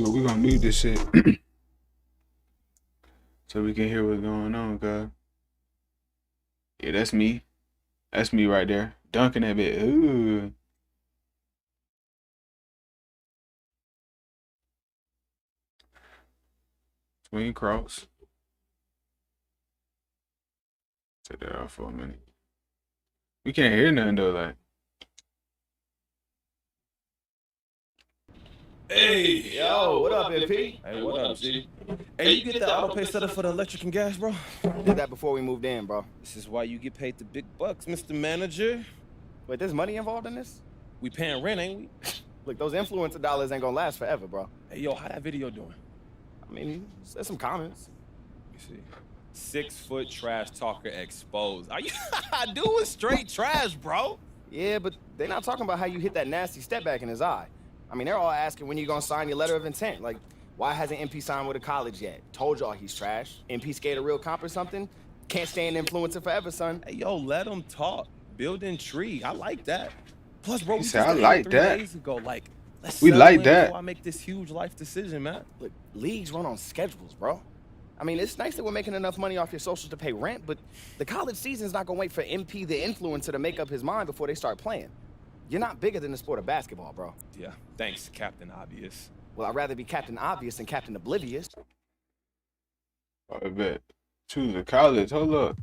we gonna mute this shit so we can hear what's going on, cuz. Yeah, that's me. That's me right there. Dunking that bit. Ooh. Swing cross. Take that off for a minute. We can't hear nothing though, like. Hey, Yo, what up, MP? Hey, what up, G? Hey, you get the auto pay set up for the electric and gas, bro? Did that before we moved in, bro. This is why you get paid the big bucks, Mr. Manager. Wait, there's money involved in this? We paying rent, ain't we? Look, those influencer dollars ain't gonna last forever, bro. Hey, yo, how that video doing? I mean, there's some comments. Let me see. 6-foot trash talker exposed. Are you doing straight trash, bro? Yeah, but they're not talking about how you hit that nasty step back in his eye. I mean, they're all asking when you're gonna sign your letter of intent. Like, why hasn't MP signed with a college yet? Told y'all he's trash. MP scared a real comp or something? Can't stay an influencer forever, son. Hey, yo, let them talk. Build intrigue. I like that. Plus, bro, we said, just I like 3 that. days ago. Like, let's We settle like in that. before I make this huge life decision, man. Look, leagues run on schedules, bro. I mean, it's nice that we're making enough money off your socials to pay rent, but the college season's not gonna wait for MP, the influencer, to make up his mind before they start playing. You're not bigger than the sport of basketball, bro. Yeah, thanks, Captain Obvious. Well, I'd rather be Captain Obvious than Captain Oblivious. I bet. Choose a college. Hold up.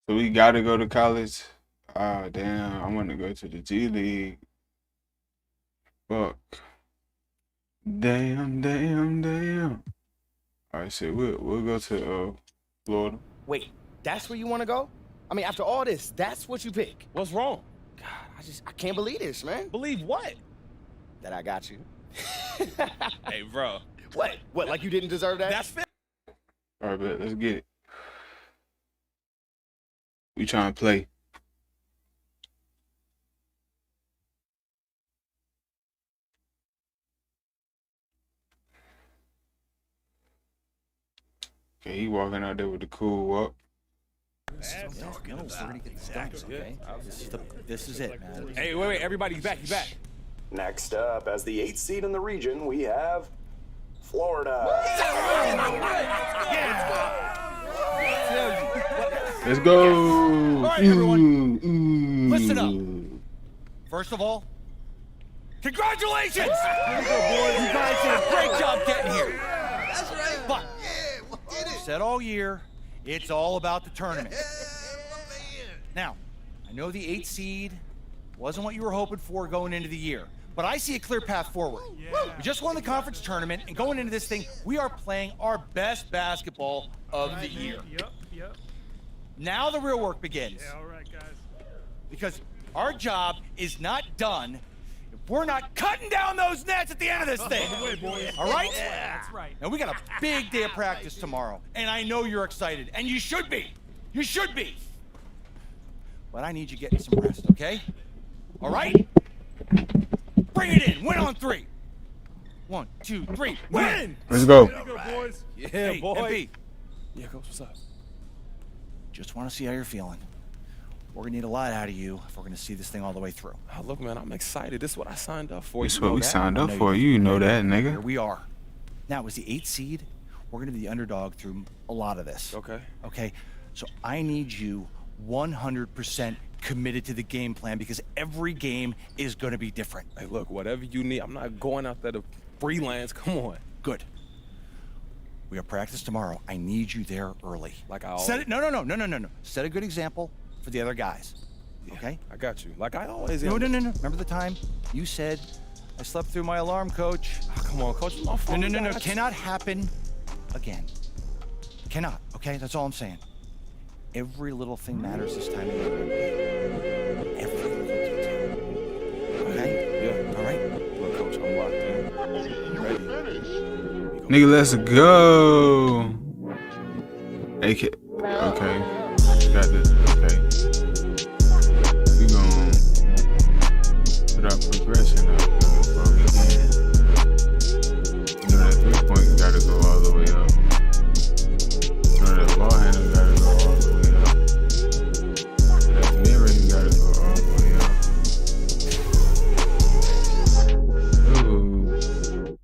So we gotta go to college. Ah, damn. I want to go to the G League. Fuck. Damn, damn, damn. All right, so we'll go to Florida. Wait, that's where you want to go? I mean, after all this, that's what you pick? What's wrong? God, I can't believe this, man. Believe what? That I got you. Hey, bro. What? What, like you didn't deserve that? That's fair. All right, bet. Let's get it. We trying to play. Okay, he walking out there with the cool walk. No, we're gonna get this done, okay? This is it, man. Hey, wait, everybody's back. You back? Next up, as the 8th seed in the region, we have Florida. Let's go. All right, everyone. Listen up. First of all, congratulations! You guys did a great job getting here. That's right. But Yeah, we did it. said all year, it's all about the tournament. Yeah, man. Now, I know the 8th seed wasn't what you were hoping for going into the year, but I see a clear path forward. We just won the conference tournament, and going into this thing, we are playing our best basketball of the year. Yep. Now the real work begins. Yeah, all right, guys. Because our job is not done if we're not cutting down those nets at the end of this thing. All right? That's right. And we got a big day of practice tomorrow, and I know you're excited, and you should be. You should be. But I need you getting some rest, okay? All right? Bring it in. Win on 3. 1, 2, 3. Win! Let's go. There you go, boys. Yeah, Hey, boy. MP, Yeah, Coach, what's up? just want to see how you're feeling. We're going to need a lot out of you if we're going to see this thing all the way through. Oh, look, man, I'm excited. This is what I signed up for. This is You what know we that. signed I up know for. you- You know that, Here nigga. we are. Now, as the 8th seed, we're going to be the underdog through a lot of this. Okay. Okay? So I need you 100% committed to the game plan because every game is going to be different. Hey, look, whatever you need. I'm not going out there to freelance. Come on. Good. We have practice tomorrow. I need you there early. Like I Set always. it. No. Set a good example for the other guys. Okay? I got you. Like I always No. am. Remember the time you said I slept through my alarm, coach? Oh, come on, Coach. My phone. No. died. Cannot happen again. Cannot. Okay? That's all I'm saying. Every little thing matters this time of year. Every little detail. Okay? Yeah. All right? Look, Coach, I'm locked in. You ready? Nigga, let's go. AK. Okay. Got this. Okay. We gon' put our progression up, bro. We can. You know that 3-point gotta go all the way up. You know that ball handle gotta go all the way up. That mid-range gotta go all the way up. Ooh.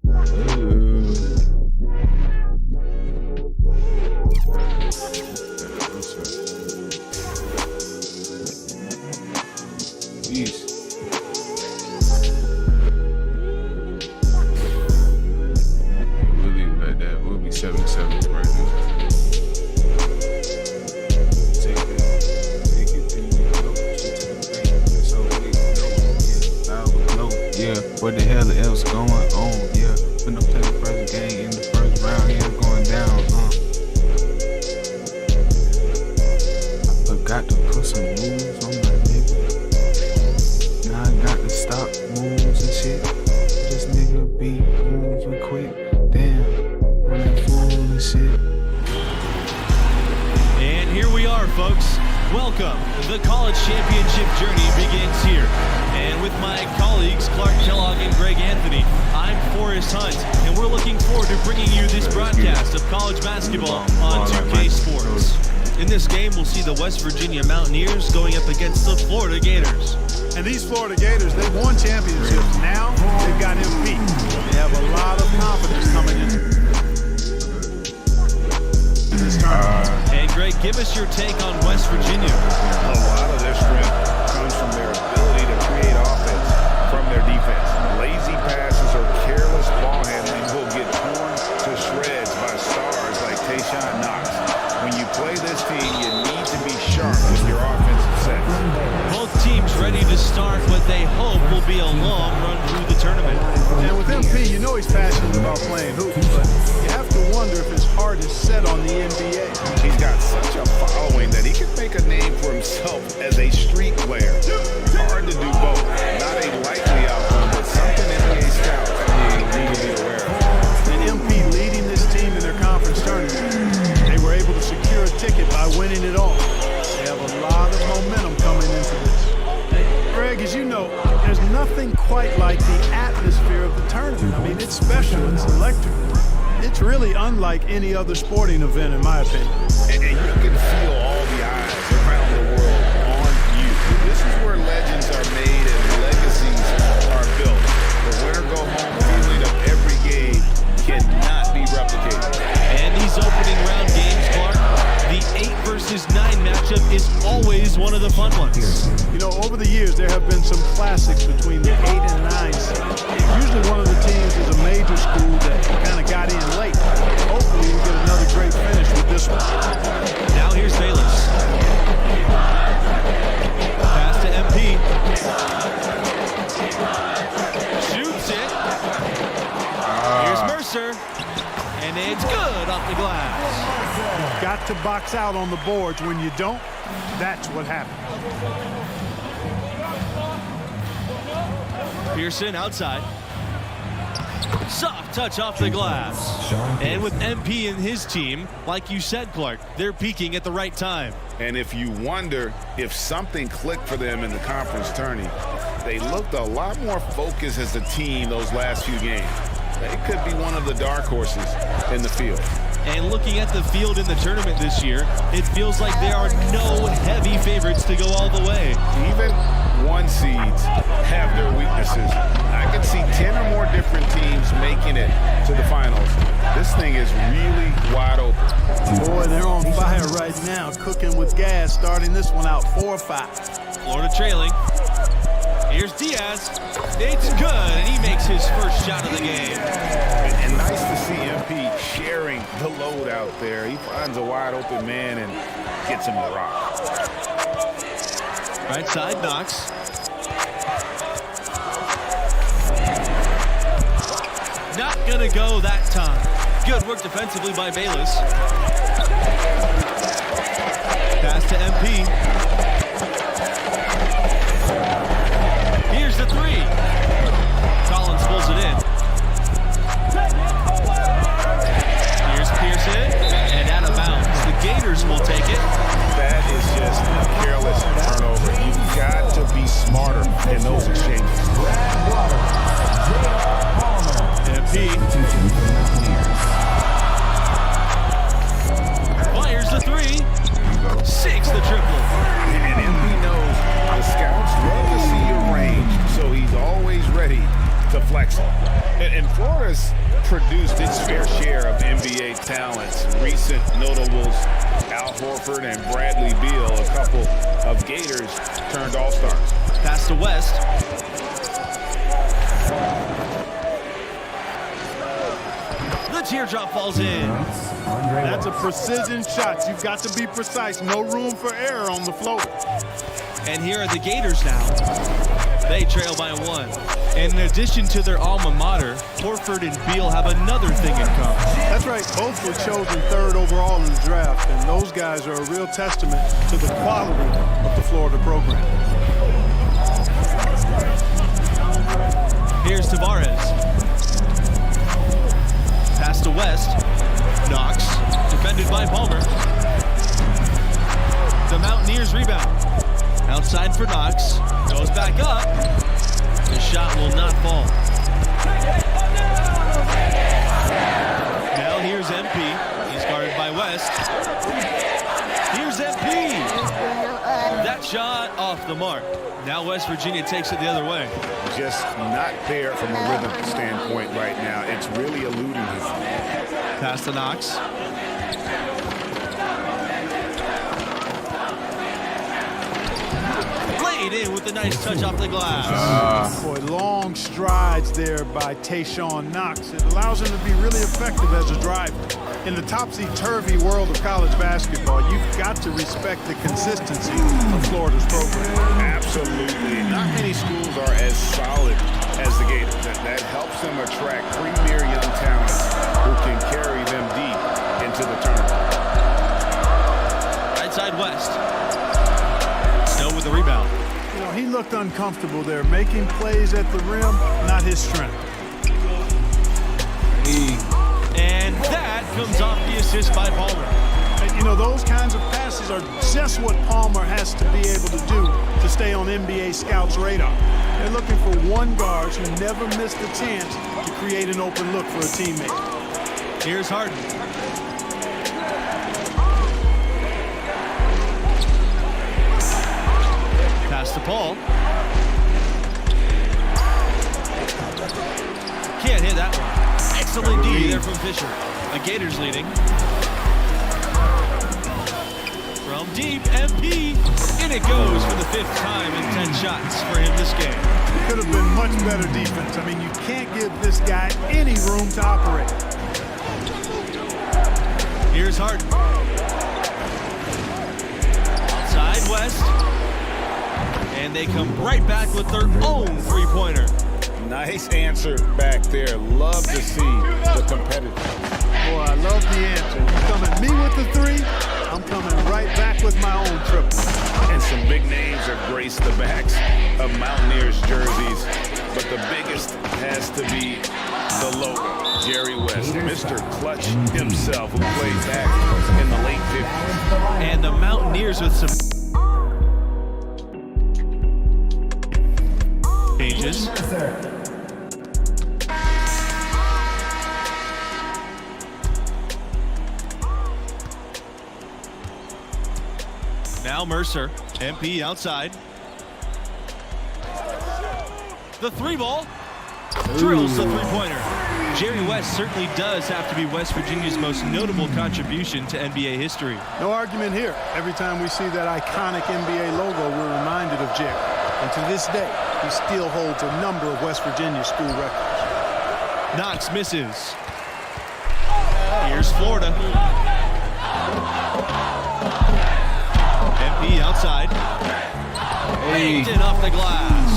put some moves on my nigga. Now I got to stop moves and shit. This nigga be moving quick. Damn, I'm that fool and shit. And here we are, folks. Welcome. The college championship journey begins here. And with my colleagues, Clark Kellogg and Greg Anthony, I'm Forrest Hunt, and we're looking forward to bringing you this broadcast of college basketball on 2K Sports. In this game, we'll see the West Virginia Mountaineers going up against the Florida Gators. And these Florida Gators, they've won championships. Now they've got MP. They have a lot of confidence coming into this tournament. And Greg, give us your take on West Virginia. A lot of their strength comes from their ability to create offense from their defense. Lazy passes or careless ball handling will get torn to shreds by stars like Tayshaun Knox. When you play this team, you need to be sharp with your offensive sets. Both teams ready to start what they hope will be a long run through the tournament. And with MP, you know he's passionate about playing hoops, but you have to wonder if his heart is set on the NBA. He's got such a following that he can make a name for himself as a street player. Hard to do both. Not a likely outcome, but something NBA scouts need to be aware of. And MP leading this team in their conference tournament. They were able to secure a ticket by winning it all. They have a lot of momentum coming into this. Greg, as you know, there's nothing quite like the atmosphere of the tournament. I mean, it's special, it's electric. It's really unlike any other sporting event, in my opinion. And you can feel all the eyes around the world on you. This is where legends are made and legacies are built. The winner-go-home feeling of every game cannot be replicated. And these opening round games, Clark, the 8 versus 9 matchup is always one of the fun ones. You know, over the years, there have been some classics between the 8 and 9 seed. Usually one of the teams is a major school that kind of got in late. Hopefully we'll get another great finish with this one. Now here's Bayless. Pass to MP. Shoots it. Here's Mercer. And it's good off the glass. You've got to box out on the boards. When you don't, that's what happens. Pearson outside. Soft touch off the glass. And with MP and his team, like you said, Clark, they're peaking at the right time. And if you wonder if something clicked for them in the conference tourney, they looked a lot more focused as a team those last few games. They could be one of the dark horses in the field. And looking at the field in the tournament this year, it feels like there are no heavy favorites to go all the way. Even 1 seeds have their weaknesses. I can see 10 or more different teams making it to the finals. This thing is really wide open. Boy, they're on fire right now, cooking with gas, starting this one out 4-5. Florida trailing. Here's Diaz. It's good, and he makes his first shot of the game. And nice to see MP sharing the load out there. He finds a wide open man and gets him the rock. Right side, Knox. Not gonna go that time. Good work defensively by Bayless. Pass to MP. Here's the 3. Collins pulls it in. Here's Pearson, and out of bounds. The Gators will take it. That is just a careless turnover. You've got to be smarter in those exchanges. MP fires the 3. 6 the triple. And MP knows the scouts love to see your range, so he's always ready to flex it. And Florida's produced its fair share of NBA talents. Recent notables, Al Horford and Bradley Beal, a couple of Gators turned all-stars. Pass to West. The teardrop falls in. That's a precision shot. You've got to be precise. No room for error on the float. And here are the Gators now. They trail by 1. And in addition to their alma mater, Horford and Beal have another thing in common. That's right. Both were chosen 3rd overall in the draft, and those guys are a real testament to the quality of the Florida program. Here's Tavares. Pass to West. Knox. Defended by Palmer. The Mountaineers rebound. Outside for Knox. Goes back up. The shot will not fall. Now here's MP. He's guarded by West. Here's MP. That shot off the mark. Now West Virginia takes it the other way. Just not there from a rhythm standpoint right now. It's really eluding him. Pass to Knox. Laid in with a nice touch off the glass. Boy, long strides there by Tayshaun Knox. It allows him to be really effective as a driver. In the topsy-turvy world of college basketball, you've got to respect the consistency of Florida's program. Absolutely. Not many schools are as solid as the Gators. That helps them attract premier young talents who can carry them deep into the tournament. Right side West. Snow with the rebound. You know, he looked uncomfortable there, making plays at the rim, not his strength. And that comes off the assist by Palmer. And, you know, those kinds of passes are just what Palmer has to be able to do to stay on NBA scouts' radar. They're looking for one guard who never missed a chance to create an open look for a teammate. Here's Harden. Pass to Paul. Can't hit that one. Excellent D there from Fisher. The Gators leading. From deep, MP. In it goes for the 5th time in 10 shots for him this game. It could have been much better defense. I mean, you can't give this guy any room to operate. Here's Harden. Outside West. And they come right back with their own three-pointer. Nice answer back there. Love to see the competitive. Boy, I love the answer. You come at me with the 3, I'm coming right back with my own triple. And some big names have graced the backs of Mountaineers jerseys, but the biggest has to be the logo, Jerry West, Mr. Clutch himself, who played back in the late 50s. And the Mountaineers with some changes. Now Mercer, MP outside. The 3-ball drills the 3-pointer. Jerry West certainly does have to be West Virginia's most notable contribution to NBA history. No argument here. Every time we see that iconic NBA logo, we're reminded of Jerry. And to this day, he still holds a number of West Virginia school records. Knox misses. Here's Florida. MP outside. Baked it off the glass.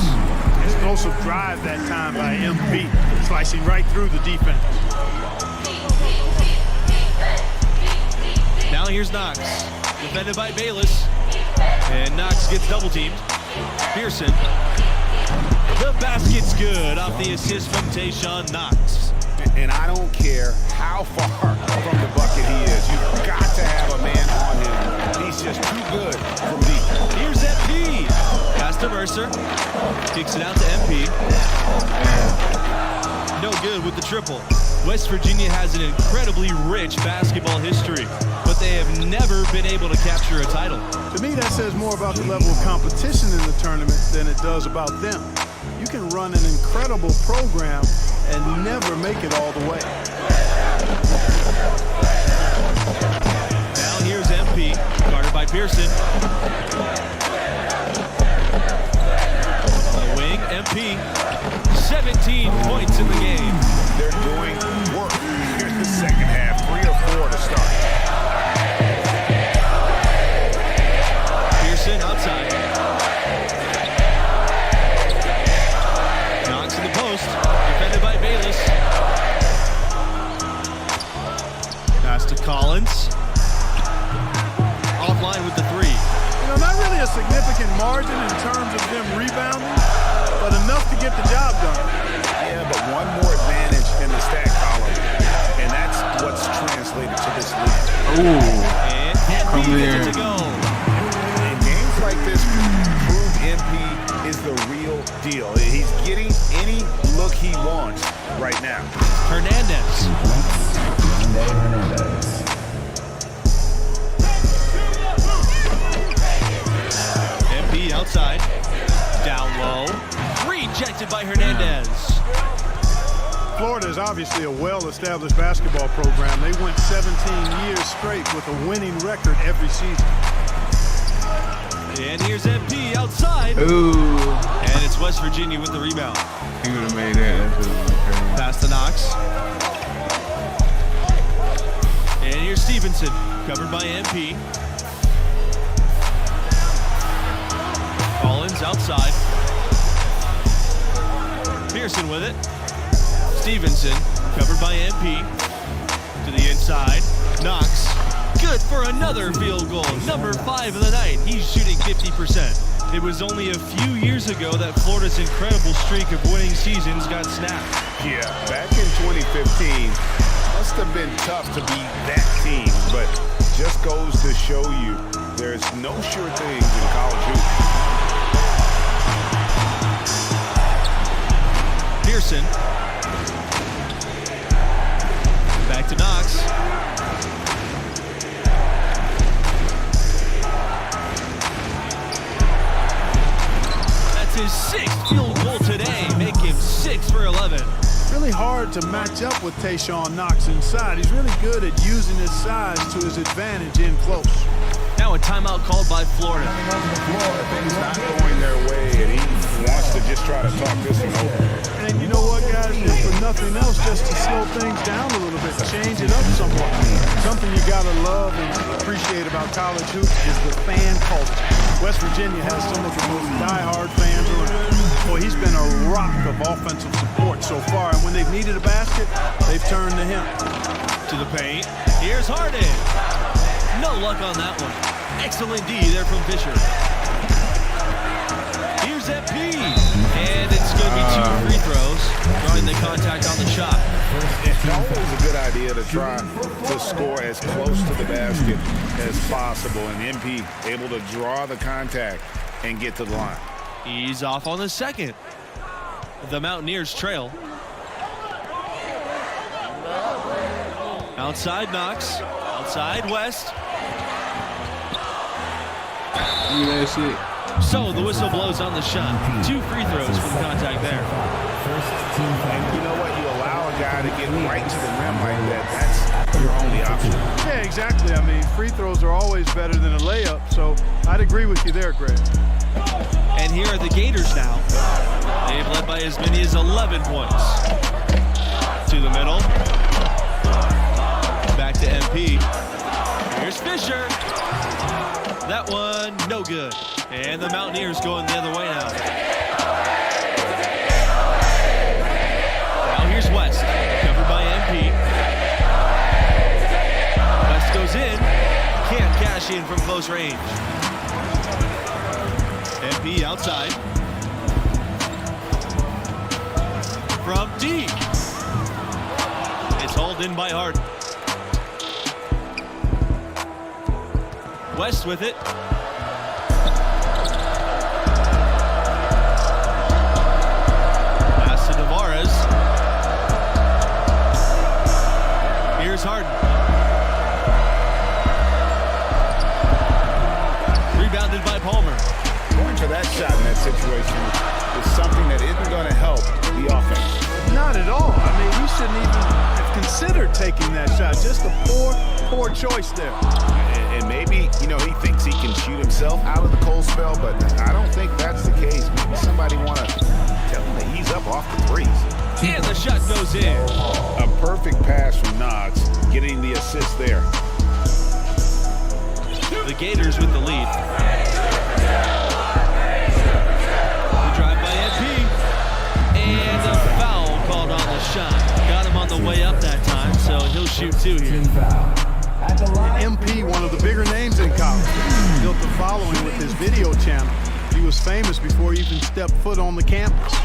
Explosive drive that time by MP, slicing right through the defense. Now here's Knox, defended by Bayless. And Knox gets double-teamed. Pearson. The basket's good off the assist from Tayshaun Knox. And I don't care how far from the bucket he is. You've got to have a man on him. He's just too good from deep. Here's MP. Pass to Mercer. Kicks it out to MP. No good with the triple. West Virginia has an incredibly rich basketball history, but they have never been able to capture a title. To me, that says more about the level of competition in the tournament than it does about them. You can run an incredible program and never make it all the way. Now here's MP, guarded by Pearson. On the wing, MP, 17 points in the game. They're doing work. Here's the second half, 3 or 4 to start. Pearson outside. a significant margin in terms of them rebounding, but enough to get the job done. Yeah, but one more advantage in the stat column, and that's what's translated to this league. Ooh. And Come MP here. gets it to go. In games like this, prove MP is the real deal. He's getting any look he wants right now. Hernandez. MP outside. Down low. Rejected by Hernandez. Florida is obviously a well-established basketball program. They went 17 years straight with a winning record every season. And here's MP outside. Ooh. And it's West Virginia with the rebound. He would have made that. That's okay. Pass to Knox. And here's Stevenson, covered by MP. Collins outside. Pearson with it. Stevenson, covered by MP. To the inside. Knox, good for another field goal. Number 5 of the night. He's shooting 50%. It was only a few years ago that Florida's incredible streak of winning seasons got snapped. Yeah, back in 2015, must have been tough to beat that team, but just goes to show you there's no sure things in college hoops. Pearson. Back to Knox. That's his 6th field goal today. Make him 6 for 11. Really hard to match up with Tayshaun Knox inside. He's really good at using his size to his advantage in close. Now a timeout called by Florida. Things not going their way, and he wants to just try to talk this one over. And you know what, guys? If for nothing else, just to slow things down a little bit, change it up somewhat. Something you gotta love and appreciate about college hoops is the fan culture. West Virginia has some of the most diehard fans around. Boy, he's been a rock of offensive support so far, and when they've needed a basket, they've turned to him. To the paint. Here's Harden. No luck on that one. Excellent D there from Fisher. Here's MP. And it's going to be 2 free throws, drawing the contact on the shot. It's always a good idea to try to score as close to the basket as possible, and MP able to draw the contact and get to the line. He's off on the second. The Mountaineers trail. Outside Knox. Outside West. Look at that shit. So the whistle blows on the shot. 2 free throws for the contact there. And you know what? You allow a guy to get right to the rim like that. That's your only option. Yeah, exactly. I mean, free throws are always better than a layup, so I'd agree with you there, Greg. And here are the Gators now. They've led by as many as 11 points. To the middle. Back to MP. Here's Fisher. That one, no good. And the Mountaineers going the other way now. Now here's West, covered by MP. West goes in, can't cash in from close range. MP outside. From deep. It's hauled in by Harden. West with it. Pass to Tavares. Here's Harden. Rebounded by Palmer. Going for that shot in that situation is something that isn't going to help the offense. Not at all. I mean, he shouldn't even have considered taking that shot. Just a poor choice there. And maybe, you know, he thinks he can shoot himself out of the cold spell, but I don't think that's the case. Maybe somebody want to tell him to ease up off the threes. And the shot goes in. A perfect pass from Knox, getting the assist there. The Gators with the lead. The drive by MP. And a foul called on the shot. Got him on the way up that time, so he'll shoot 2 here. MP, one of the bigger names in college. Built the foul following with his video channel. He was famous before he even stepped foot on the campus.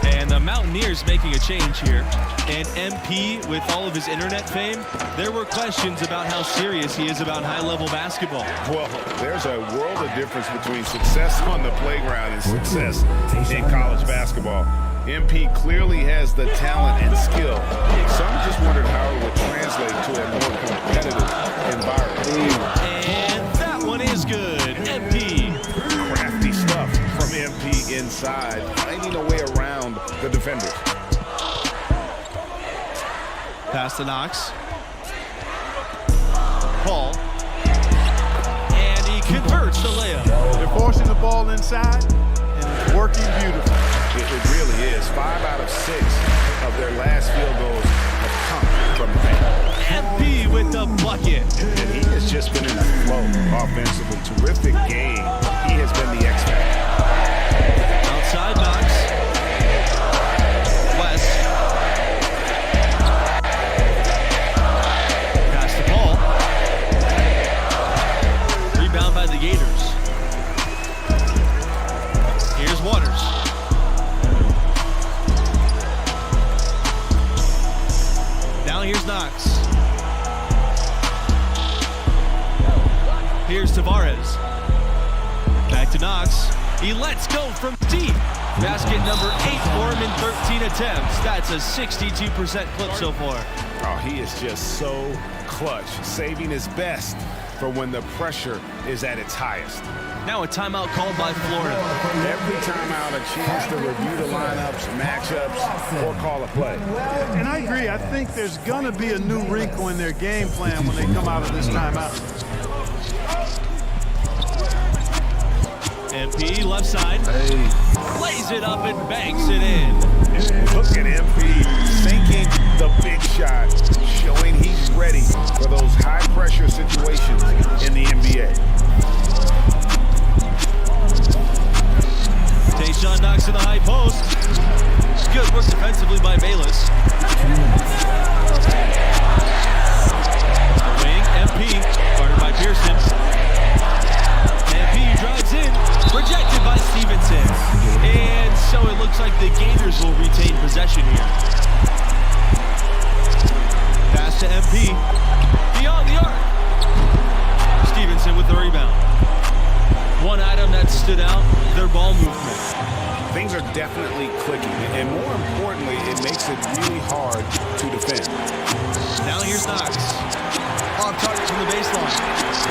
And the Mountaineers making a change here. And MP, with all of his internet fame, there were questions about how serious he is about high-level basketball. Well, there's a world of difference between success on the playground and success in college basketball. MP clearly has the talent and skill. Some just wondered how it would translate to a more competitive environment. And that one is good. MP. Crafty stuff from MP inside, finding a way around the defenders. Pass to Knox. Paul. And he converts the layup. They're forcing the ball inside, and it's working beautifully. It really is. 5 out of 6 of their last field goals have come from the paint. MP with the bucket. And he has just been in a flow offensively. Terrific game. He has been the X factor. Outside Knox. West. Pass to Paul. Rebound by the Gators. Here's Waters. Now here's Knox. Here's Tavares. Back to Knox. He lets go from deep. Basket number 8 for him in 13 attempts. That's a 62% clip so far. Oh, he is just so clutch, saving his best for when the pressure is at its highest. Now a timeout called by Florida. Every timeout, a chance to review the lineups, matchups, or call a play. And I agree. I think there's going to be a new wrinkle in their game plan when they come out of this timeout. MP left side. Lays it up and banks it in. Look at MP sinking the big shot, showing he's ready for those high-pressure situations in the NBA. Tayshaun Knox in the high post. Good work defensively by Bayless. The wing, MP, guarded by Pearson. MP drives in, rejected by Stevenson. And so it looks like the Gators will retain possession here. Pass to MP. Beyond the arc. Stevenson with the rebound. One item that stood out, their ball movement. Things are definitely clicking, and more importantly, it makes it really hard to defend. Now here's Knox. Off target from the baseline.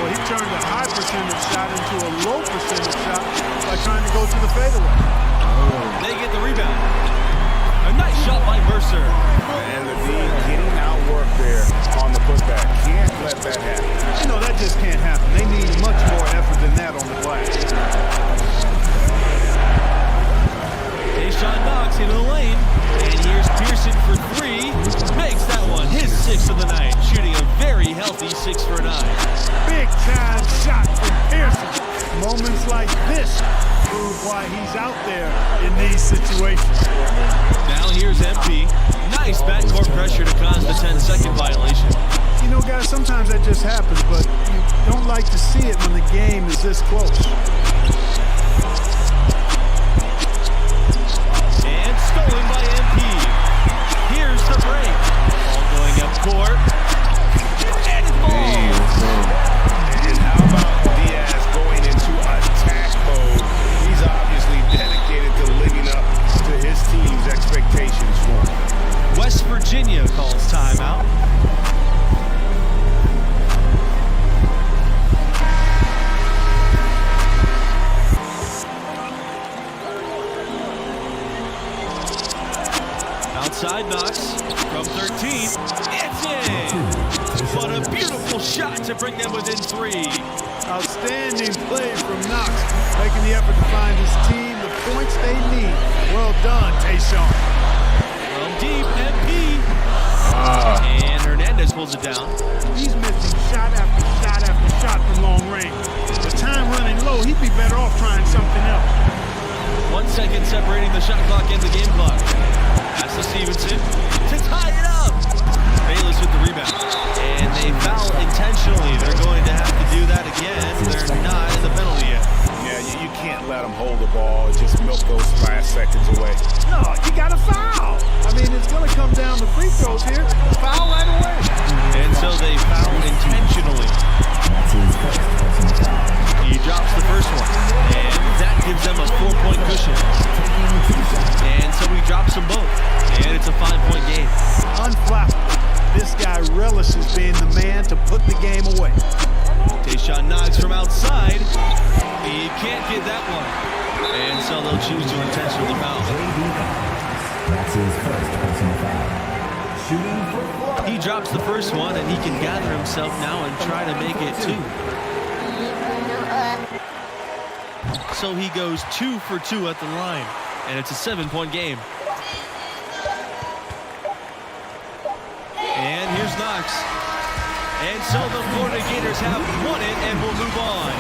Well, he turned a high percentage shot into a low percentage shot by trying to go to the fadeaway. They get the rebound. A nice shot by Mercer. And the D getting outworked there on the putback. Can't let that happen. You know, that just can't happen. They need much more effort than that on the glass. Tayshaun Knox into the lane. And here's Pearson for 3. Makes that one his 6th of the night. Shooting a very healthy 6 for 9. Big time shot from Pearson. Moments like this prove why he's out there in these situations. Now here's MP. Nice backcourt pressure to cause the 10-second violation. You know, guys, sometimes that just happens, but you don't like to see it when the game is this close. And stolen by MP. Here's the break. Ball going up court. And it falls. And how about Diaz going into attack mode? He's obviously dedicated to living up to his team's expectations for him. West Virginia calls timeout. Outside Knox from 13. It's in! What a beautiful shot to bring them within 3. Outstanding play from Knox, making the effort to find his team the points they need. Well done, Tayshaun. From deep, MP. And Hernandez pulls it down. He's missing shot after shot after shot from long range. With time running low, he'd be better off trying something else. 1 second separating the shot clock and the game clock. Pass to Stevenson to tie it up. Bayless with the rebound. And they foul intentionally. They're going to have to do that again. They're not in the penalty yet. just those last seconds away. No, you got to foul. I mean, it's going to come down to free throws here. Foul right away. And so they foul intentionally. He drops the first one, and that gives them a 4-point cushion. And so he drops them both, and it's a 5-point game. Unflappable. This guy relishes being the man to put the game away. Tayshaun knocks from outside. He can't get that one. And so they'll choose to intentional the foul. That's his first personal foul. Shooting for Florida. He drops the first one, and he can gather himself now and try to make it 2. So he goes 2 for 2 at the line, and it's a 7-point game. And here's Knox. And so the Florida Gators have won it and will move on.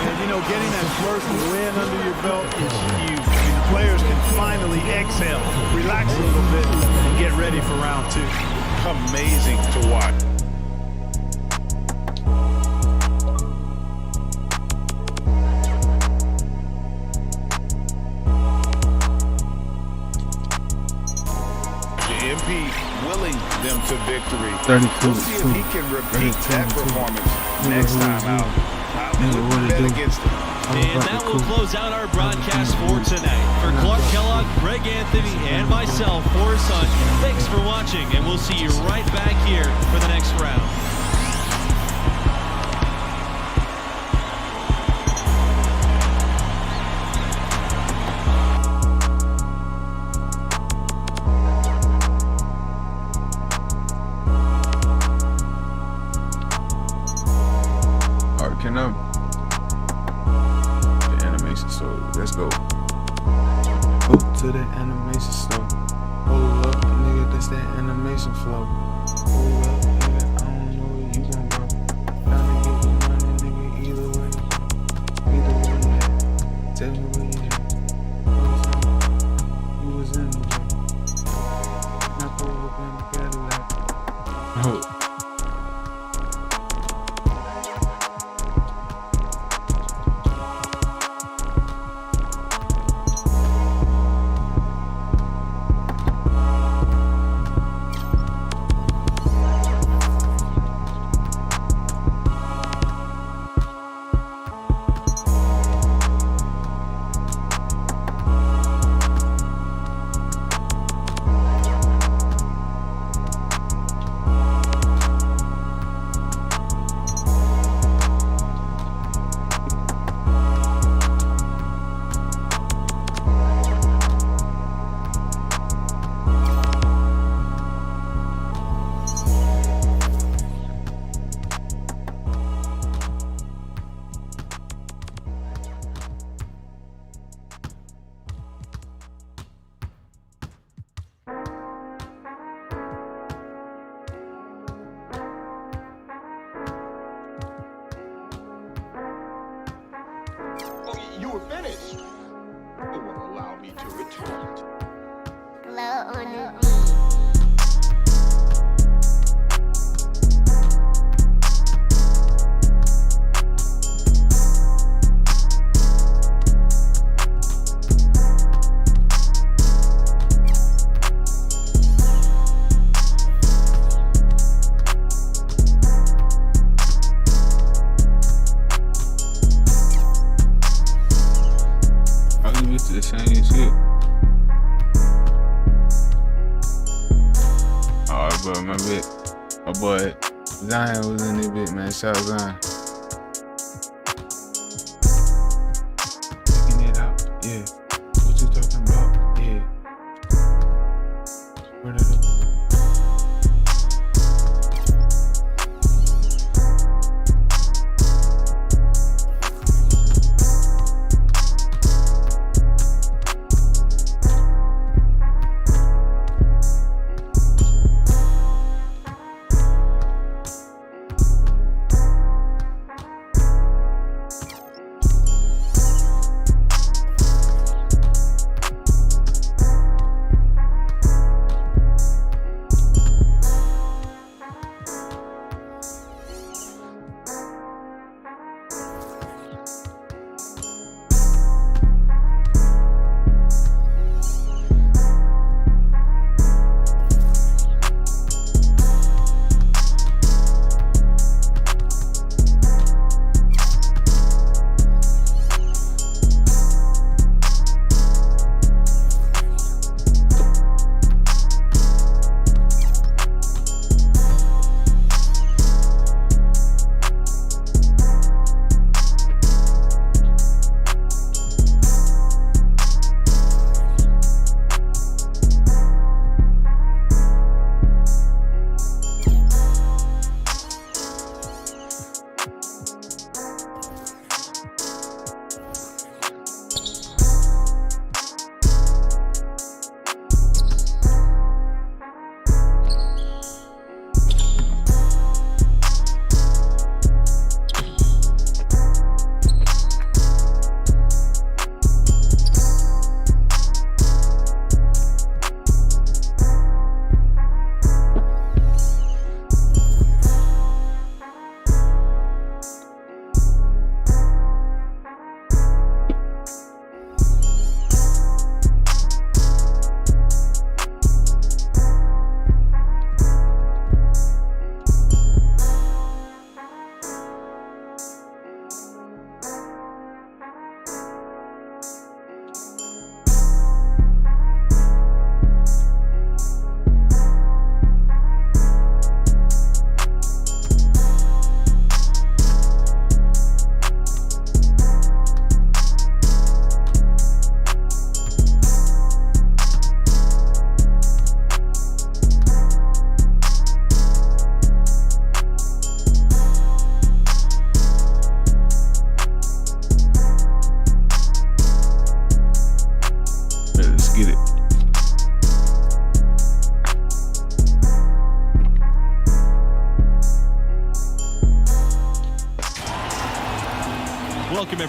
And, you know, getting that first win under your belt is huge. The players can finally exhale, relax a little bit, and get ready for round 2. Amazing to watch. The MP willing them to victory. 32. We'll see if he can repeat that performance next time out. I would bet against him. And that will close out our broadcast for tonight. For Clark Kellogg, Greg Anthony, and myself, Forrest Hunt, thanks for watching, and we'll see you right back here for the next round. Arcing up. The animation store. Let's go. Go to the animation store. Hold up, nigga, that's that animation flow. Hold up, nigga, I don't know where you gon' go. Tryna get the money, nigga, either way. Either way, yeah. Tell me where you at. You was in the way. Not pull up in the Cadillac. Oh. You were finished. It won't allow me to retort. Glow on the the same shit. Oh, but my boy Zion was in this bit, man. Shout out Zion. Taking it out, yeah. What you talking about? Yeah. Where did it?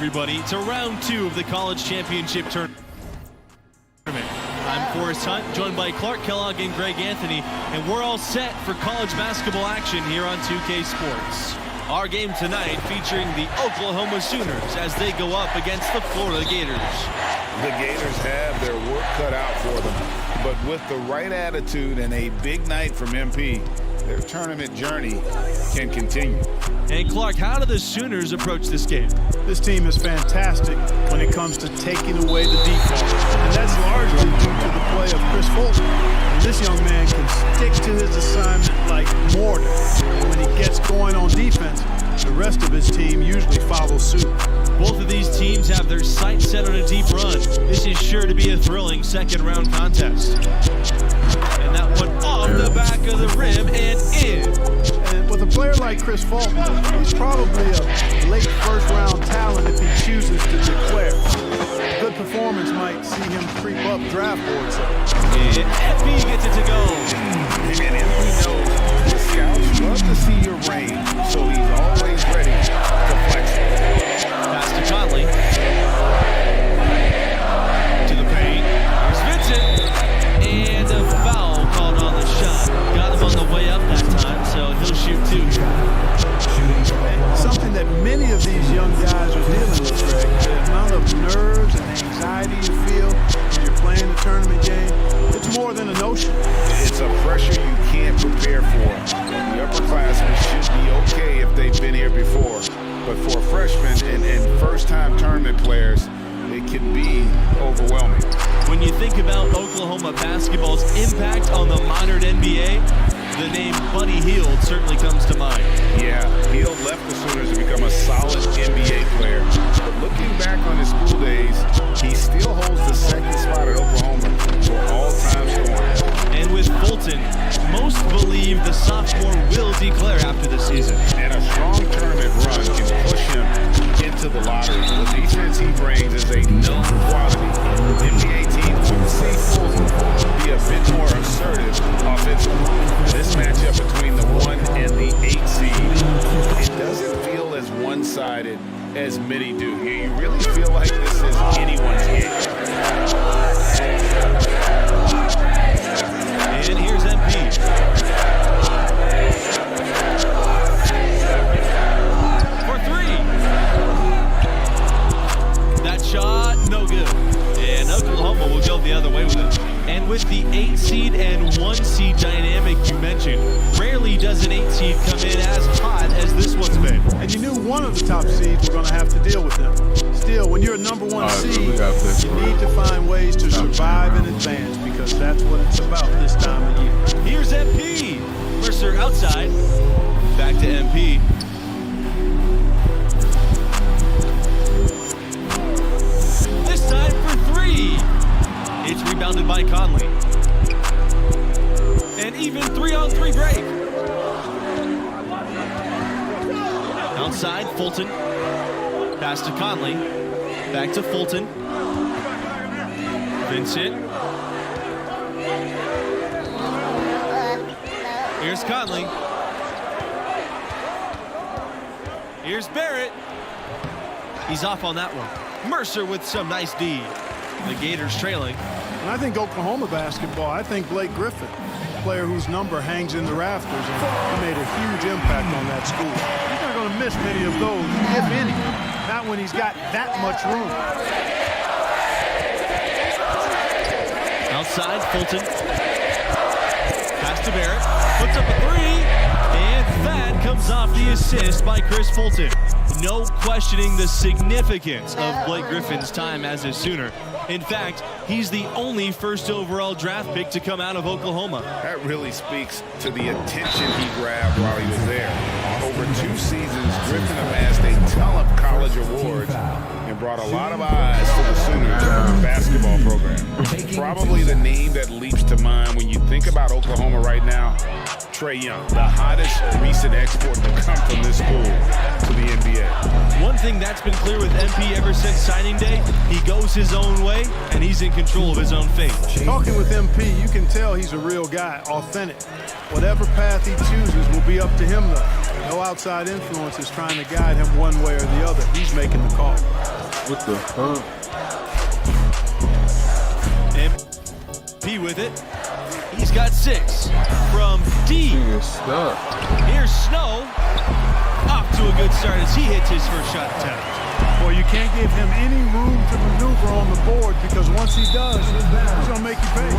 everybody, to round 2 of the College Championship Tournament. I'm Forrest Hunt, joined by Clark Kellogg and Greg Anthony, and we're all set for college basketball action here on 2K Sports. Our game tonight featuring the Oklahoma Sooners as they go up against the Florida Gators. The Gators have their work cut out for them, but with the right attitude and a big night from MP, their tournament journey can continue. And Clark, how do the Sooners approach this game? This team is fantastic when it comes to taking away the defense, and that's largely due to the play of Chris Fulton. And this young man can stick to his assignment like mortar. And when he gets going on defense, the rest of his team usually follows suit. Both of these teams have their sights set on a deep run. This is sure to be a thrilling second-round contest. And that one off the back of the rim and in. And with a player like Chris Fulton, he's probably a late first-round talent if he chooses to declare. A good performance might see him creep up draft boards. And FB gets it to go. And MP knows the scouts love to see your range, so he's always ready to flex it. Pass to Conley. To the paint. Here's Vincent. And a foul called on the shot. Got him on the way up that time, so he'll shoot 2. Something that many of these young guys are dealing with, Greg. The amount of nerves and anxiety you feel when you're playing a tournament game, it's more than a notion. It's a pressure you can't prepare for. The upperclassmen should be okay if they've been here before. But for freshmen and first-time tournament players, it can be overwhelming. When you think about Oklahoma basketball's impact on the modern NBA, the name Buddy Hield certainly comes to mind. Yeah, Hield left the Sooners to become a solid NBA player. But looking back on his school days, he still holds the second spot at Oklahoma for all-time scoring. And with Fulton, most believe the sophomore will declare after the season. And a strong tournament run can push him into the lottery. The defense he brings is a known quality. NBA teams will see Fulton be a bit more assertive offensively. This matchup between the 1 and the 8 seed, it doesn't feel as one-sided as many do. You really feel like this is anyone's game. And here's MP. For 3. That shot, no good. And Oklahoma will go the other way with it. And with the 8 seed and 1 seed dynamic you mentioned, rarely does an 8 seed come in as hot as this one's been. And you knew one of the top seeds were going to have to deal with them. Still, when you're a number 1 seed, you need to find ways to survive and advance, because that's what it's about this time of year. Here's MP. Mercer outside. Back to MP. This time for 3. It's rebounded by Conley. And even 3-on-3 break. Outside, Fulton. Pass to Conley. Back to Fulton. Vincent. Here's Conley. Here's Barrett. He's off on that one. Mercer with some nice D. The Gators trailing. When I think Oklahoma basketball, I think Blake Griffin, a player whose number hangs in the rafters, and he made a huge impact on that school. He's not going to miss many of those, if any. Not when he's got that much room. Outside, Fulton. Pass to Barrett. Puts up a 3. And that comes off the assist by Chris Fulton. No questioning the significance of Blake Griffin's time as a Sooner. In fact, he's the only first overall draft pick to come out of Oklahoma. That really speaks to the attention he grabbed while he was there. Over 2 seasons, Griffin amassed a ton of college awards and brought a lot of eyes to the Sooners basketball program. Probably the name that leaps to mind when you think about Oklahoma right now, Trae Young, the hottest recent export to come from this school to the NBA. One thing that's been clear with MP ever since signing day, he goes his own way, and he's in control of his own fate. Talking with MP, you can tell he's a real guy, authentic. Whatever path he chooses will be up to him, though. No outside influence is trying to guide him one way or the other. He's making the call. What the fuck? MP with it. He's got 6 from deep. Here's Snow. Off to a good start as he hits his first shot attempt. Well, you can't give him any room to maneuver on the board because once he does, he's going to make you pay.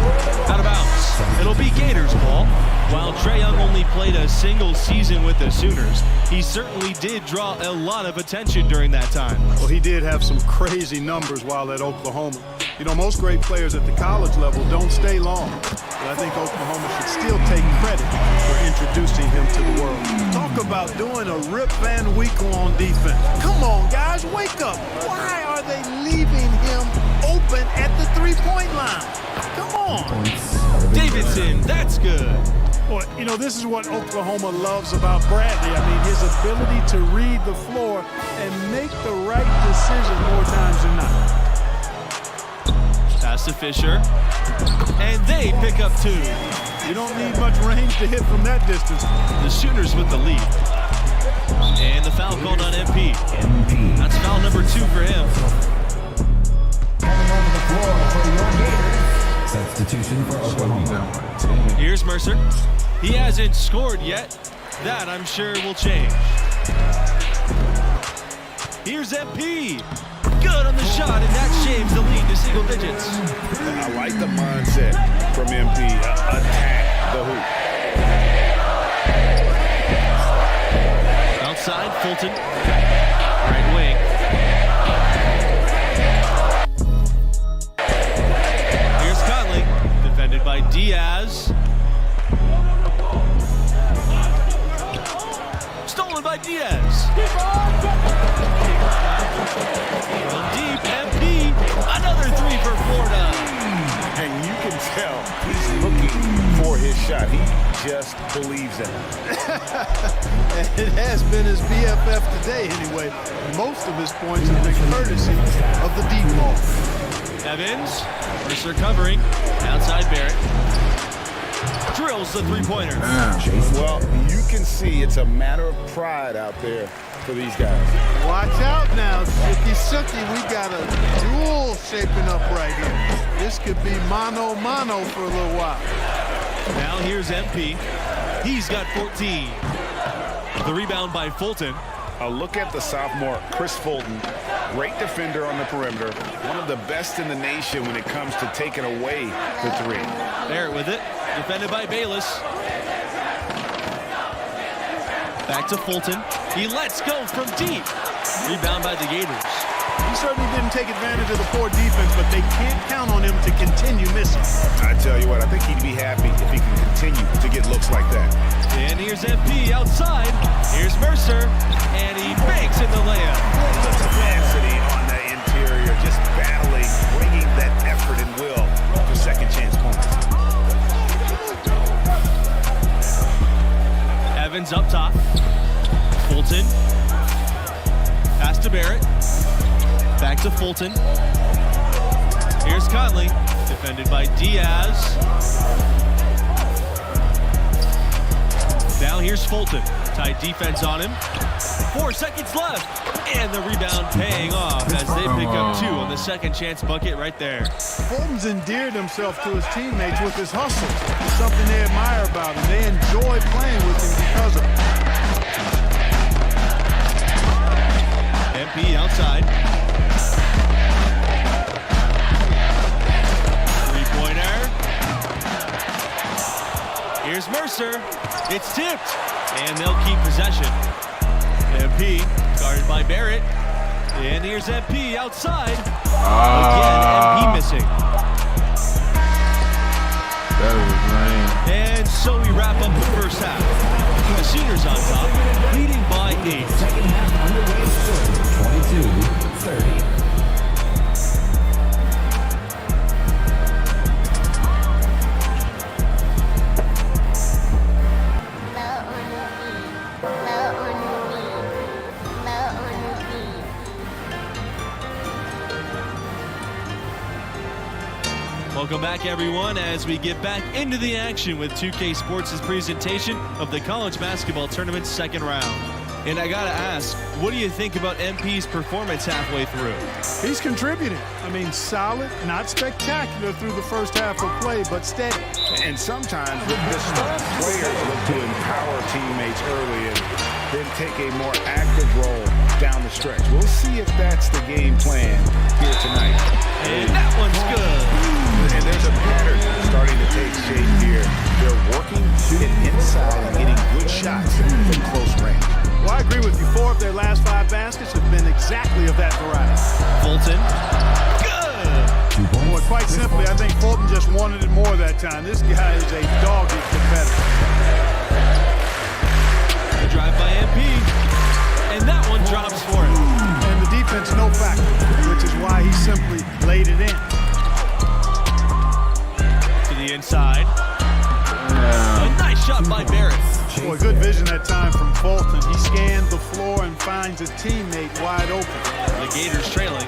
Out of bounds. It'll be Gators ball. While Trae Young only played a single season with the Sooners, he certainly did draw a lot of attention during that time. Well, he did have some crazy numbers while at Oklahoma. You know, most great players at the college level don't stay long. But I think Oklahoma should still take credit for introducing him to the world. Talk about doing a Rip Van Winkle on defense. Come on, guys, wake up. Why are they leaving him open at the three-point line? Come on. Davidson, that's good. Well, you know, this is what Oklahoma loves about Bradley. I mean, his ability to read the floor and make the right decision more times than not. Pass to Fisher. And they pick up 2. You don't need much range to hit from that distance. The Sooners with the lead. And the foul called on MP. That's foul number 2 for him. Coming onto the floor for your Gators. Substitution for Oklahoma. Here's Mercer. He hasn't scored yet. That, I'm sure, will change. Here's MP. Good on the shot, and that shaves the lead to single digits. I like the mindset from MP. Attack the hoop. Outside, Fulton. Right wing. Here's Conley. Defended by Diaz. Stolen by Diaz. From deep, MP. Another 3 for Florida. And you can tell he's looking for his shot. He just believes in it. It has been his BFF today anyway. Most of his points have been courtesy of the deep ball. Evans, Mercer covering, outside Barrett. Drills the three-pointer. Well, you can see it's a matter of pride out there for these guys. Watch out now, Sookie. We got a duel shaping up right here. This could be mano-mano for a little while. Now here's MP. He's got 14. The rebound by Fulton. A look at the sophomore, Chris Fulton. Great defender on the perimeter. One of the best in the nation when it comes to taking away the 3. Barrett with it. Defended by Bayless. Back to Fulton. He lets go from deep. Rebound by the Gators. He certainly didn't take advantage of the poor defense, but they can't count on him to continue missing. I tell you what, I think he'd be happy if he can continue to get looks like that. And here's MP outside. Here's Mercer. And he banks in the layup. The tenacity on the interior, just battling, bringing that effort and will to second chance points. Evans up top. Fulton. Pass to Barrett. Back to Fulton. Here's Conley. Defended by Diaz. Now here's Fulton. Tight defense on him. 4 seconds left. And the rebound paying off as they pick up 2 on the second chance bucket right there. Fulton's endeared himself to his teammates with his hustle. It's something they admire about him. They enjoy playing with him because of it. MP outside. Three-pointer. Here's Mercer. It's tipped. And they'll keep possession. MP guarded by Barrett. And here's MP outside. Again, MP missing. That was lame. And so we wrap up the first half. The Sooners on top, leading by 8. Second half underway, 22-30. Welcome back, everyone, as we get back into the action with 2K Sports' presentation of the college basketball tournament's second round. And I gotta ask, what do you think about MP's performance halfway through? He's contributing. I mean, solid, not spectacular through the first half of play, but steady. And sometimes the star players look to empower teammates early and then take a more active role down the stretch. We'll see if that's the game plan here tonight. And that one's good. And there's a pattern starting to take shape here. They're working it inside and getting good shots from close range. Well, I agree with you. 4 of their last 5 baskets have been exactly of that variety. Fulton. Good. Boy, quite simply, I think Fulton just wanted it more that time. This guy is a dogged competitor. The drive by MP. And that one drops for him. And the defense no factor, which is why he simply laid it in. To the inside. A nice shot by Barrett. Boy, good vision that time from Fulton. He scanned the floor and finds a teammate wide open. The Gators trailing.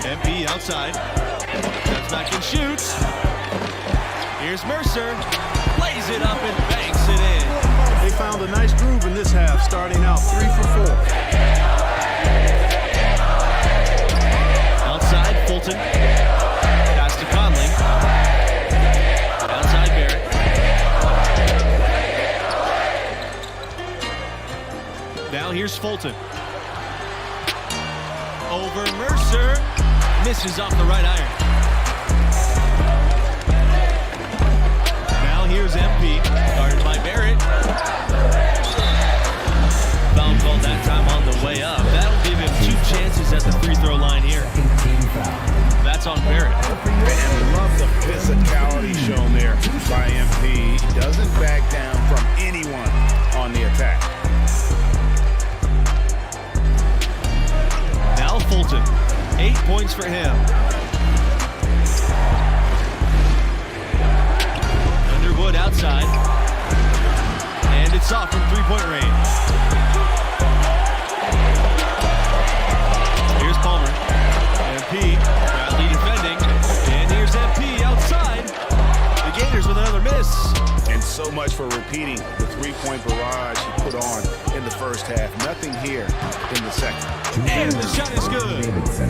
MP outside. Steps back and shoots. Here's Mercer. Lays it up and banks it in. They found a nice groove in this half, starting out 3 for 4. Outside, Fulton. Pass to Conley. Outside, Barrett. Now here's Fulton. Over Mercer. Misses off the right iron. Now here's MP. Guarded by Barrett. Foul called that time on the way up. That'll give him 2 chances at the free throw line here. That's on Barrett. And love the physicality shown there by MP. He doesn't back down from anyone on the attack. Now Fulton. 8 points for him. Underwood outside. And it's off from 3-point range. Here's Palmer. MP. Bradley defending. And here's MP outside. The Gators with another miss. And so much for repeating the 3-point barrage he put on in the first half. Nothing here in the second. And the shot is good.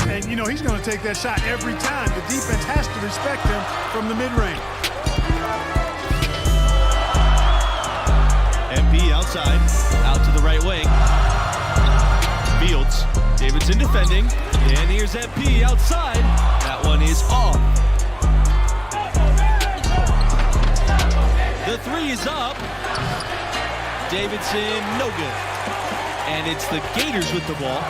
And, you know, he's going to take that shot every time. The defense has to respect him from the mid-range. MP outside. Out to the right wing. Fields. Davidson defending. And here's MP outside. That one is off. The 3 is up. Davidson, no good. And it's the Gators with the ball.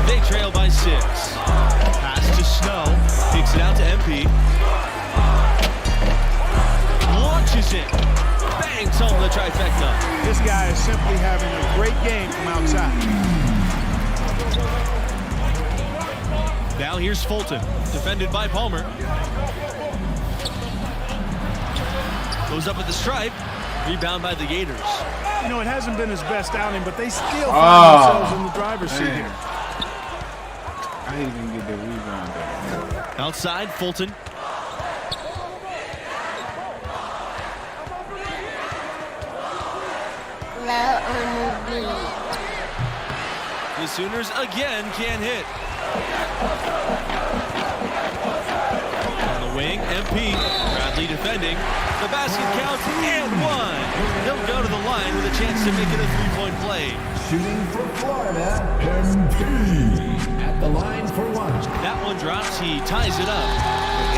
They trail by 6. Pass to Snow. Kicks it out to MP. Launches it. Bangs home the trifecta. This guy is simply having a great game from outside. Now here's Fulton. Defended by Palmer. Goes up at the stripe. Rebound by the Gators. You know, it hasn't been his best outing, but they still find themselves in the driver's seat here. I didn't even get the rebound there. Outside, Fulton. Glow on the beat. The Sooners again can't hit. On the wing, MP. Bradley defending. The basket counts and 1. He'll go to the line with a chance to make it a 3-point play. Shooting for Florida, MP at the line for 1. That one drops. He ties it up.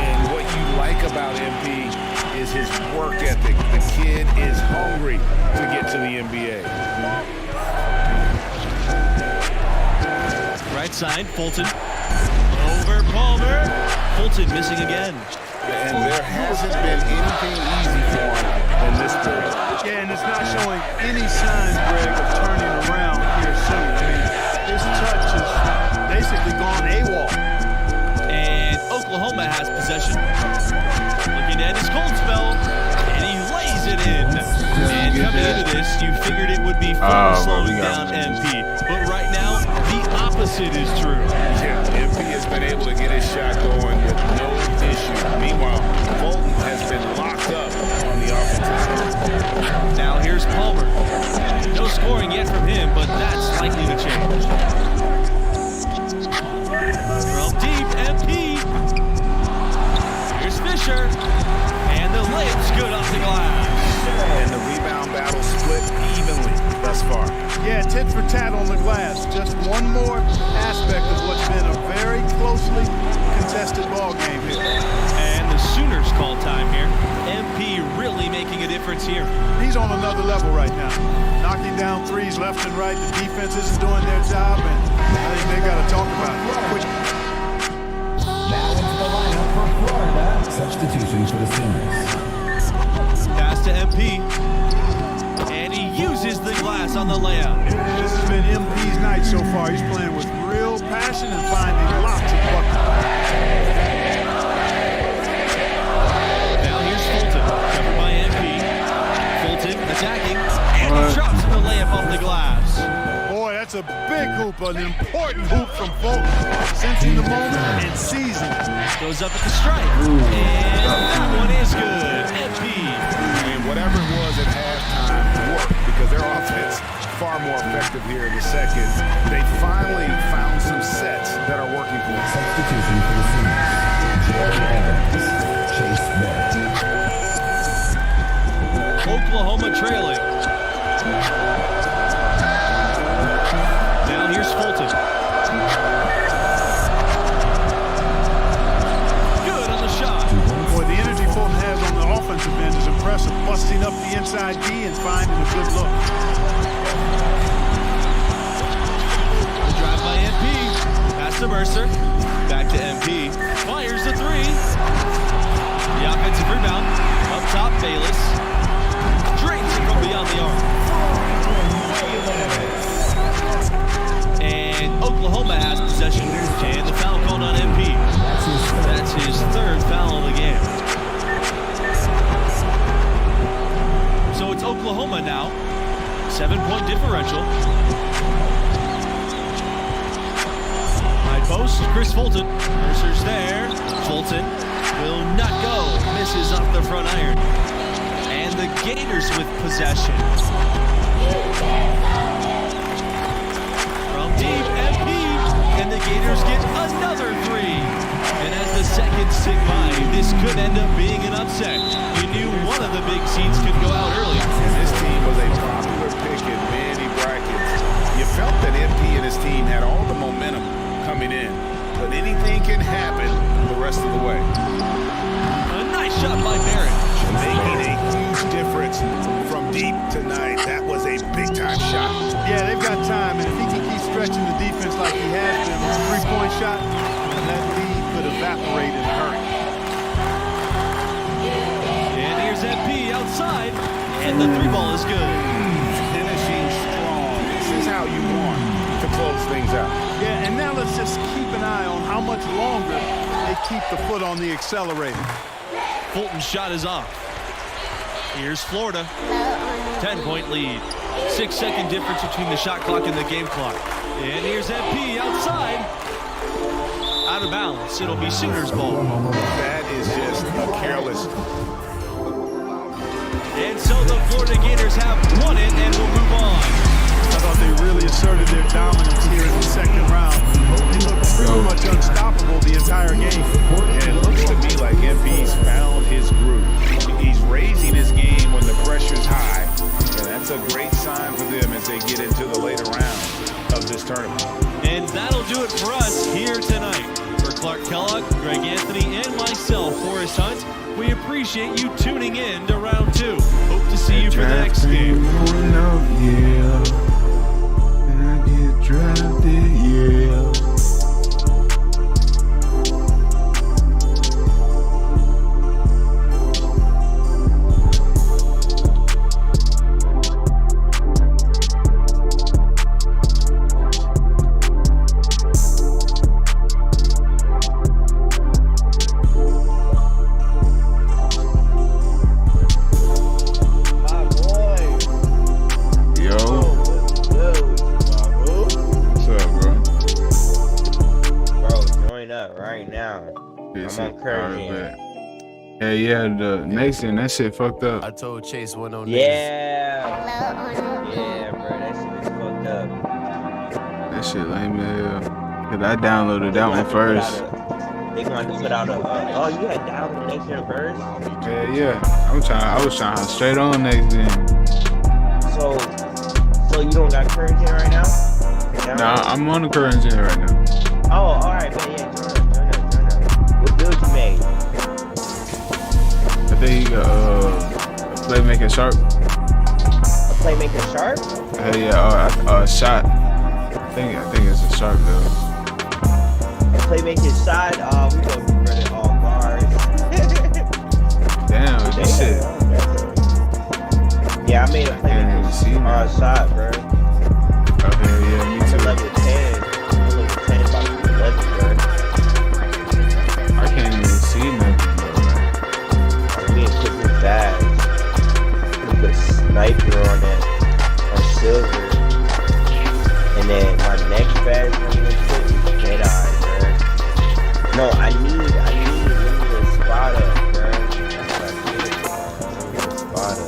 And what you like about MP is his work ethic. The kid is hungry to get to the NBA. Right side, Fulton. Over Palmer. Fulton missing again. And there hasn't been anything easy for him in this period. Yeah, and it's not showing any signs, Greg, of turning around here soon. I mean, his touch is basically gone AWOL. And Oklahoma has possession. Looking at his cold spell, and he lays it in. And coming into this, you figured it would be fun slowing down MP. But right now, the opposite is true. Yeah, MP has been able to get his shot going with no issue. Meanwhile, Fulton has been locked up on the offensive side. Now here's Palmer. No scoring yet from him, but that's likely to change. From deep, MP. Here's Fisher. And the layup's good off the glass. And the rebound battle split evenly thus far. Yeah, tit for tat on the glass. Just one more aspect of what's been a very closely contested ball game here. And the Sooners call time here. MP really making a difference here. He's on another level right now. Knocking down threes left and right. The defense isn't doing their job, and I think they got to talk about it. Now into the lineup for Florida. Substitutions for the Sooners. Pass to MP. And he uses the glass on the layup. This has been MP's night so far. He's playing with real passion and finding lots of buckets. Now here's Fulton, covered by MP. Fulton attacking, and he drops the layup off the glass. Boy, that's a big hoop, an important hoop from Fulton. Sensing the moment and seizing it. Goes up at the stripe, and that one is good. MP. And whatever it was at halftime worked because their offense far more effective here in the second. They finally found some sets that are working for them. Substitution for the Sooners. Jerry Evans. Chase Barrett. Oklahoma trailing. Now here's Fulton. Good on the shot. Boy, the energy Fulton has on the offensive end is impressive. Busting up the inside D and finding a good look. The drive by MP. Pass to Mercer. Back to MP. Fires the three. The offensive rebound. Up top, Bayless. Drains it from beyond the arc. And Oklahoma has possession. And the foul called on MP. That's his third foul of the game. So it's Oklahoma now. 7-point differential. High post, Chris Fulton. Mercer's there. Fulton will not go. Misses off the front iron. And the Gators with possession. From deep, MP. And the Gators get another three. And as the seconds tick by, this could end up being an upset. You knew one of the big seeds could go out early. And this team was a popular pick in many brackets. You felt that MP and his team had all the momentum coming in, but anything can happen the rest of the way. A nice shot by Barrett. Making a huge difference from deep tonight. That was a big-time shot. Yeah, they've got time, and if he can keep stretching the defense like he has been with a three-point shot, that lead could evaporate in a hurry. And here's MP outside, and the three ball is good. Finishing strong. This is how you want to close things out. Yeah, and now let's just keep an eye on how much longer they keep the foot on the accelerator. Fulton's shot is off. Here's Florida. 10-point lead. 6-second difference between the shot clock and the game clock. And here's MP outside. Out of bounds. It'll be Sooners ball. That is just careless. And so the Florida Gators have won it and will move on. I thought they really asserted their dominance here in the second round. They looked pretty much unstoppable the entire game. And it looks to me like MP's found his groove. He's raising his game when the pressure's high, and that's a great sign for them as they get into the later rounds of this tournament. And that'll do it for us here tonight. For Clark Kellogg, Greg Anthony, and myself, Forrest Hunt, we appreciate you tuning in to round 2. Hope to see you for the next game. And I get drafted, yeah. What's up, bro? right now. Yes, I'm on current. Yeah, the next thing, that shit fucked up. I told Chase one on Yeah, bro, that shit is fucked up. That shit lame as hell. Cause I downloaded that one first. They going to put out a. Oh, you had downloaded next gen verse? Yeah. I was trying straight on next gen. So you don't got current gen right now? Nah, I'm on the current gen right now. Oh, alright, man, yeah, join up. What build you made? I think you got a Playmaker Sharp. A Playmaker Sharp? Hell yeah, Shot. I think it's a Sharp though. A Playmaker Shot? We gonna be running all bars. Damn, this shit. Yeah, I made a Playmaker Shot, bro. Oh hell yeah, me too. Level 10. Level 10 about to be 11, bro. I can't even see nothing, bro. Me and Chris is bad. Put a sniper on that, on silver. And then my next badge I'm gonna put is Jedi, bro. No, I need a spot up, bro. That's what I need. A spot up.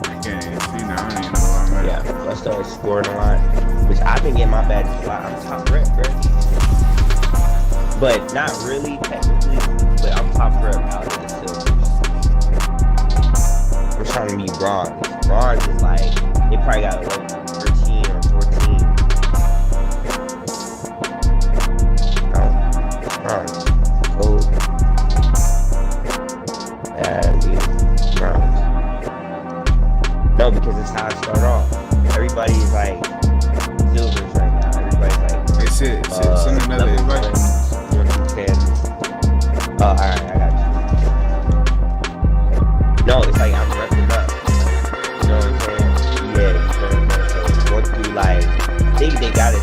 I can't even see now. I don't even know where I'm at. Yeah, I started scoring a lot. Which I've been getting my badges a lot. I'm top rep, bro. But not really technically, but I'm top rep out of the silvers. We're trying to be bronze. Bronze is like, they probably got a level 13 or 14. No, bronze. Gold. Yeah, dude, bronze. No, because it's how I start off. Everybody's like silvers right now. Everybody's like, Hey, send another invite. Oh, alright, I got you. No, it's like I'm repping up. You know what I'm saying? Yeah, you know what I'm saying? So 1 through like, I think they got it.